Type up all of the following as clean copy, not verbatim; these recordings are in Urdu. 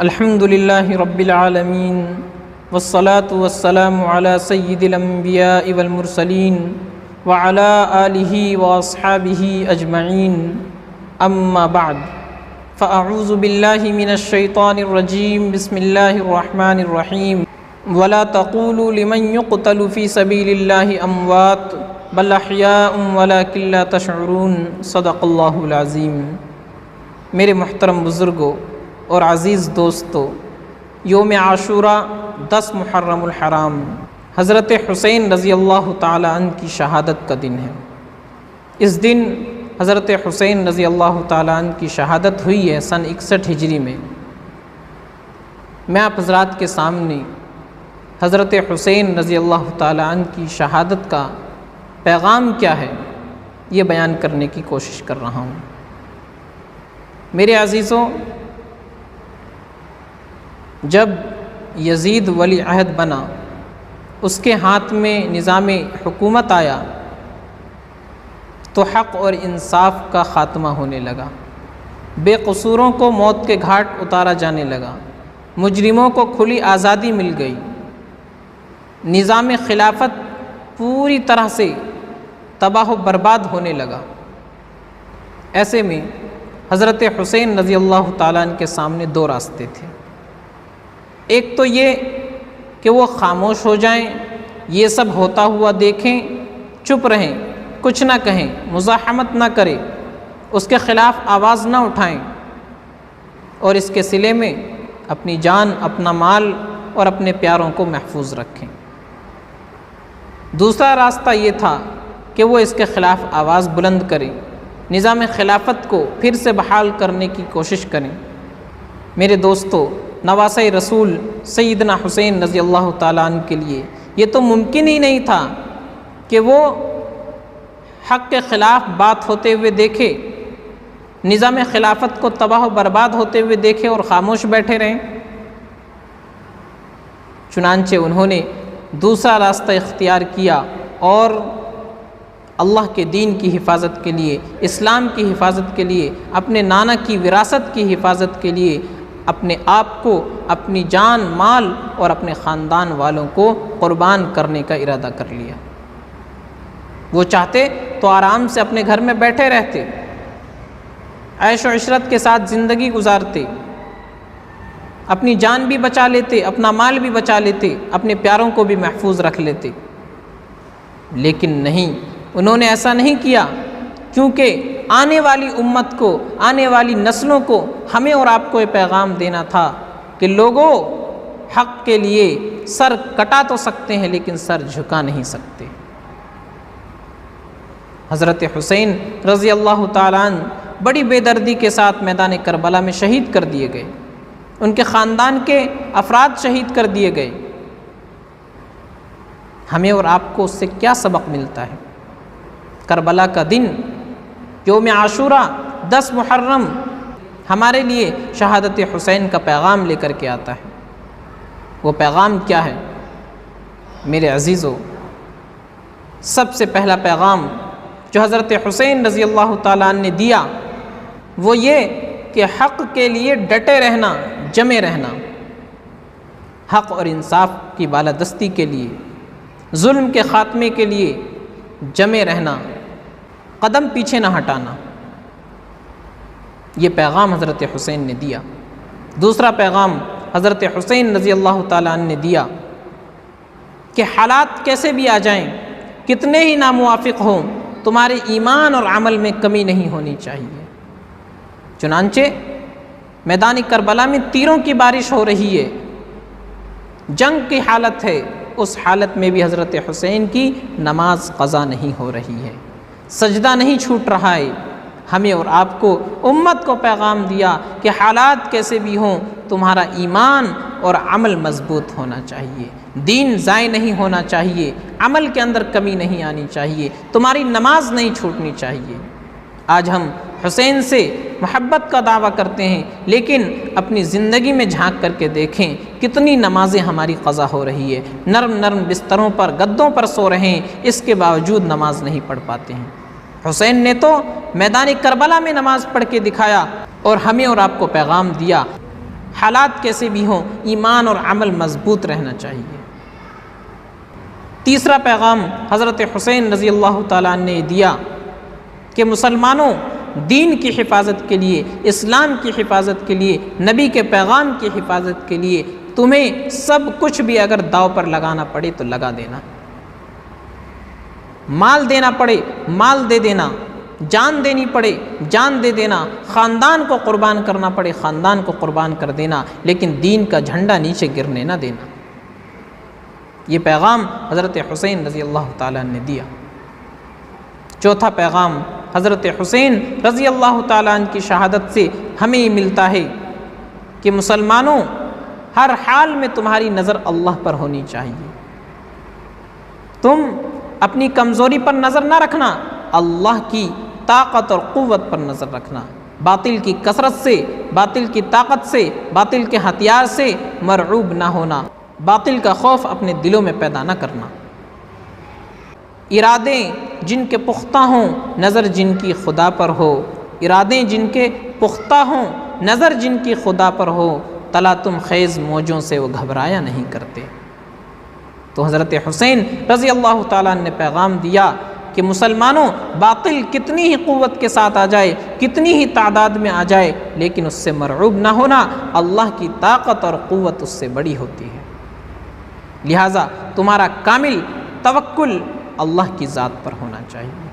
الحمدللہ رب العالمین والصلاة والسلام علی سید الانبیاء والمرسلین وعلی آلہ واصحابہ اجمعین اما بعد فاعوذ باللہ من الشیطان الرجیم بسم اللہ الرحمن الرحیم ولا تقولوا لمن يقتل في سبیل اللہ اموات بل احیاء ولکن لا تشعرون صدق اللہ العظیم۔ میرے محترم بزرگوں اور عزیز دوستو، یوم عاشوراء 10 محرم الحرام حضرت حسین رضی اللہ تعالی عنہ کی شہادت کا دن ہے۔ اس دن حضرت حسین رضی اللہ تعالی عنہ کی شہادت ہوئی ہے سن 61 ہجری میں۔ میں آپ حضرات کے سامنے حضرت حسین رضی اللہ تعالی عنہ کی شہادت کا پیغام کیا ہے یہ بیان کرنے کی کوشش کر رہا ہوں۔ میرے عزیزوں، جب یزید ولی عہد بنا، اس کے ہاتھ میں نظام حکومت آیا تو حق اور انصاف کا خاتمہ ہونے لگا، بے قصوروں کو موت کے گھاٹ اتارا جانے لگا، مجرموں کو کھلی آزادی مل گئی، نظام خلافت پوری طرح سے تباہ و برباد ہونے لگا۔ ایسے میں حضرت حسین رضی اللہ تعالیٰ عنہ کے سامنے 2 راستے تھے۔ ایک تو یہ کہ وہ خاموش ہو جائیں، یہ سب ہوتا ہوا دیکھیں، چپ رہیں، کچھ نہ کہیں، مزاحمت نہ کریں، اس کے خلاف آواز نہ اٹھائیں، اور اس کے صلے میں اپنی جان، اپنا مال اور اپنے پیاروں کو محفوظ رکھیں۔ دوسرا راستہ یہ تھا کہ وہ اس کے خلاف آواز بلند کریں، نظام خلافت کو پھر سے بحال کرنے کی کوشش کریں۔ میرے دوستو، نواسۂ رسول سیدنا حسین رضی اللہ تعالیٰ عنہ کے لیے یہ تو ممکن ہی نہیں تھا کہ وہ حق کے خلاف بات ہوتے ہوئے دیکھے، نظام خلافت کو تباہ و برباد ہوتے ہوئے دیکھے اور خاموش بیٹھے رہیں۔ چنانچہ انہوں نے دوسرا راستہ اختیار کیا اور اللہ کے دین کی حفاظت کے لیے، اسلام کی حفاظت کے لیے، اپنے نانا کی وراثت کی حفاظت کے لیے اپنے آپ کو، اپنی جان، مال اور اپنے خاندان والوں کو قربان کرنے کا ارادہ کر لیا۔ وہ چاہتے تو آرام سے اپنے گھر میں بیٹھے رہتے، عیش و عشرت کے ساتھ زندگی گزارتے، اپنی جان بھی بچا لیتے، اپنا مال بھی بچا لیتے، اپنے پیاروں کو بھی محفوظ رکھ لیتے، لیکن نہیں، انہوں نے ایسا نہیں کیا، کیونکہ آنے والی امت کو، آنے والی نسلوں کو ہمیں اور آپ کو یہ پیغام دینا تھا کہ لوگوں، حق کے لیے سر کٹا تو سکتے ہیں لیکن سر جھکا نہیں سکتے۔ حضرت حسین رضی اللہ تعالیٰ عنہ بڑی بے دردی کے ساتھ میدان کربلا میں شہید کر دیے گئے، ان کے خاندان کے افراد شہید کر دیے گئے۔ ہمیں اور آپ کو اس سے کیا سبق ملتا ہے؟ کربلا کا دن، یوم عاشوراء 10 محرم ہمارے لیے شہادت حسین کا پیغام لے کر کے آتا ہے۔ وہ پیغام کیا ہے؟ میرے عزیزو، سب سے پہلا پیغام جو حضرت حسین رضی اللہ تعالیٰ عنہ نے دیا وہ یہ کہ حق کے لیے ڈٹے رہنا، جمے رہنا، حق اور انصاف کی بالادستی کے لیے، ظلم کے خاتمے کے لیے جمے رہنا، قدم پیچھے نہ ہٹانا، یہ پیغام حضرت حسین نے دیا۔ دوسرا پیغام حضرت حسین رضی اللہ تعالیٰ عنہ نے دیا کہ حالات کیسے بھی آ جائیں، کتنے ہی ناموافق ہوں، تمہارے ایمان اور عمل میں کمی نہیں ہونی چاہیے۔ چنانچہ میدان کربلا میں تیروں کی بارش ہو رہی ہے، جنگ کی حالت ہے، اس حالت میں بھی حضرت حسین کی نماز قضا نہیں ہو رہی ہے، سجدہ نہیں چھوٹ رہا ہے۔ ہمیں اور آپ کو، امت کو پیغام دیا کہ حالات کیسے بھی ہوں، تمہارا ایمان اور عمل مضبوط ہونا چاہیے، دین ضائع نہیں ہونا چاہیے، عمل کے اندر کمی نہیں آنی چاہیے، تمہاری نماز نہیں چھوٹنی چاہیے۔ آج ہم حسین سے محبت کا دعویٰ کرتے ہیں، لیکن اپنی زندگی میں جھانک کر کے دیکھیں کتنی نمازیں ہماری قضا ہو رہی ہے، نرم نرم بستروں پر گدوں پر سو رہے ہیں، اس کے باوجود نماز نہیں پڑھ پاتے ہیں۔ حسین نے تو میدان کربلا میں نماز پڑھ کے دکھایا اور ہمیں اور آپ کو پیغام دیا، حالات کیسے بھی ہوں ایمان اور عمل مضبوط رہنا چاہیے۔ تیسرا پیغام حضرت حسین رضی اللہ تعالیٰ عنہ نے دیا کہ مسلمانوں، دین کی حفاظت کے لیے، اسلام کی حفاظت کے لیے، نبی کے پیغام کی حفاظت کے لیے تمہیں سب کچھ بھی اگر داؤ پر لگانا پڑے تو لگا دینا، مال دینا پڑے مال دے دینا، جان دینی پڑے جان دے دینا، خاندان کو قربان کرنا پڑے خاندان کو قربان کر دینا، لیکن دین کا جھنڈا نیچے گرنے نہ دینا۔ یہ پیغام حضرت حسین رضی اللہ تعالیٰ نے دیا۔ چوتھا پیغام حضرت حسین رضی اللہ تعالیٰ عنہ کی شہادت سے ہمیں یہ ملتا ہے کہ مسلمانوں، ہر حال میں تمہاری نظر اللہ پر ہونی چاہیے۔ تم اپنی کمزوری پر نظر نہ رکھنا، اللہ کی طاقت اور قوت پر نظر رکھنا۔ باطل کی کثرت سے، باطل کی طاقت سے، باطل کے ہتھیار سے مرعوب نہ ہونا، باطل کا خوف اپنے دلوں میں پیدا نہ کرنا۔ ارادے جن کے پختہ ہوں، نظر جن کی خدا پر ہو، ارادے جن کے پختہ ہوں، نظر جن کی خدا پر ہو، تلاطم خیز موجوں سے وہ گھبرایا نہیں کرتے۔ تو حضرت حسین رضی اللہ تعالیٰ نے پیغام دیا کہ مسلمانوں، باطل کتنی ہی قوت کے ساتھ آ جائے، کتنی ہی تعداد میں آ جائے، لیکن اس سے مرعوب نہ ہونا، اللہ کی طاقت اور قوت اس سے بڑی ہوتی ہے۔ لہٰذا تمہارا کامل توکل اللہ کی ذات پر ہونا چاہیے۔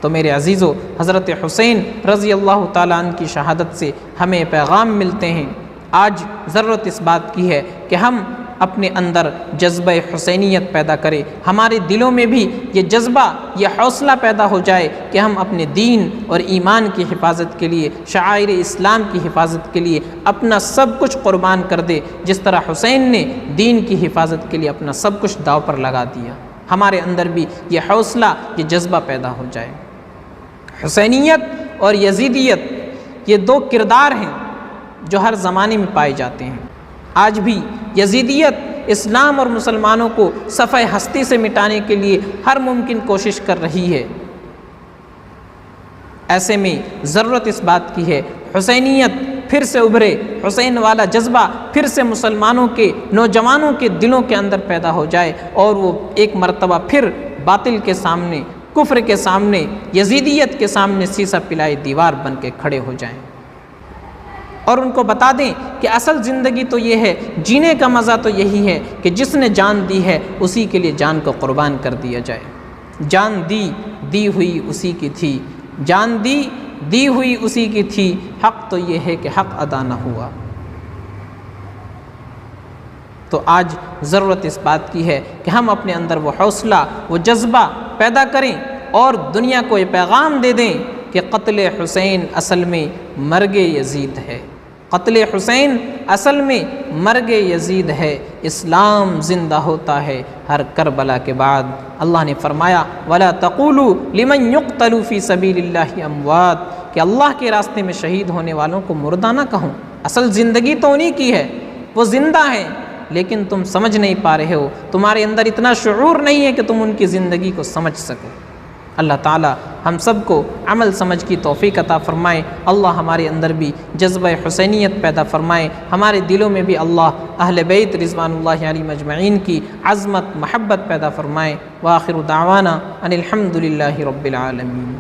تو میرے عزیزو، حضرت حسین رضی اللہ تعالیٰ عنہ کی شہادت سے ہمیں پیغام ملتے ہیں۔ آج ضرورت اس بات کی ہے کہ ہم اپنے اندر جذبہ حسینیت پیدا کریں، ہمارے دلوں میں بھی یہ جذبہ، یہ حوصلہ پیدا ہو جائے کہ ہم اپنے دین اور ایمان کی حفاظت کے لیے، شعائر اسلام کی حفاظت کے لیے اپنا سب کچھ قربان کر دے، جس طرح حسین نے دین کی حفاظت کے لیے اپنا سب کچھ داؤ پر لگا دیا۔ ہمارے اندر بھی یہ حوصلہ، یہ جذبہ پیدا ہو جائے۔ حسینیت اور یزیدیت یہ دو کردار ہیں جو ہر زمانے میں پائے جاتے ہیں۔ آج بھی یزیدیت اسلام اور مسلمانوں کو صفحہ ہستی سے مٹانے کے لیے ہر ممکن کوشش کر رہی ہے۔ ایسے میں ضرورت اس بات کی ہے حسینیت پھر سے ابھرے، حسین والا جذبہ پھر سے مسلمانوں کے، نوجوانوں کے دلوں کے اندر پیدا ہو جائے، اور وہ ایک مرتبہ پھر باطل کے سامنے، کفر کے سامنے، یزیدیت کے سامنے سیسا پلائی دیوار بن کے کھڑے ہو جائیں، اور ان کو بتا دیں کہ اصل زندگی تو یہ ہے، جینے کا مزہ تو یہی ہے کہ جس نے جان دی ہے اسی کے لیے جان کو قربان کر دیا جائے۔ جان دی ہوئی اسی کی تھی، جان دی ہوئی اسی کی تھی، حق تو یہ ہے کہ حق ادا نہ ہوا۔ تو آج ضرورت اس بات کی ہے کہ ہم اپنے اندر وہ حوصلہ، وہ جذبہ پیدا کریں اور دنیا کو یہ پیغام دے دیں کہ قتل حسین اصل میں مرگ یزید ہے، قتل حسین اصل میں مرگ یزید ہے، اسلام زندہ ہوتا ہے ہر کربلا کے بعد۔ اللہ نے فرمایا وَلَا تَقُولُوا لِمَنْ يُقْتَلُ فِي سَبِيلِ اللَّهِ أَمْوَاتٌ، کہ اللہ کے راستے میں شہید ہونے والوں کو مردہ نہ کہوں، اصل زندگی تو انہی کی ہے، وہ زندہ ہیں، لیکن تم سمجھ نہیں پا رہے ہو، تمہارے اندر اتنا شعور نہیں ہے کہ تم ان کی زندگی کو سمجھ سکو۔ اللہ تعالیٰ ہم سب کو عمل سمجھ کی توفیق عطا فرمائے، اللہ ہمارے اندر بھی جذبہ حسینیت پیدا فرمائے، ہمارے دلوں میں بھی اللہ اہل بیت رضوان اللہ علیہم اجمعین کی عظمت، محبت پیدا فرمائے۔ وآخر دعوانا ان الحمد للہ رب العالمین۔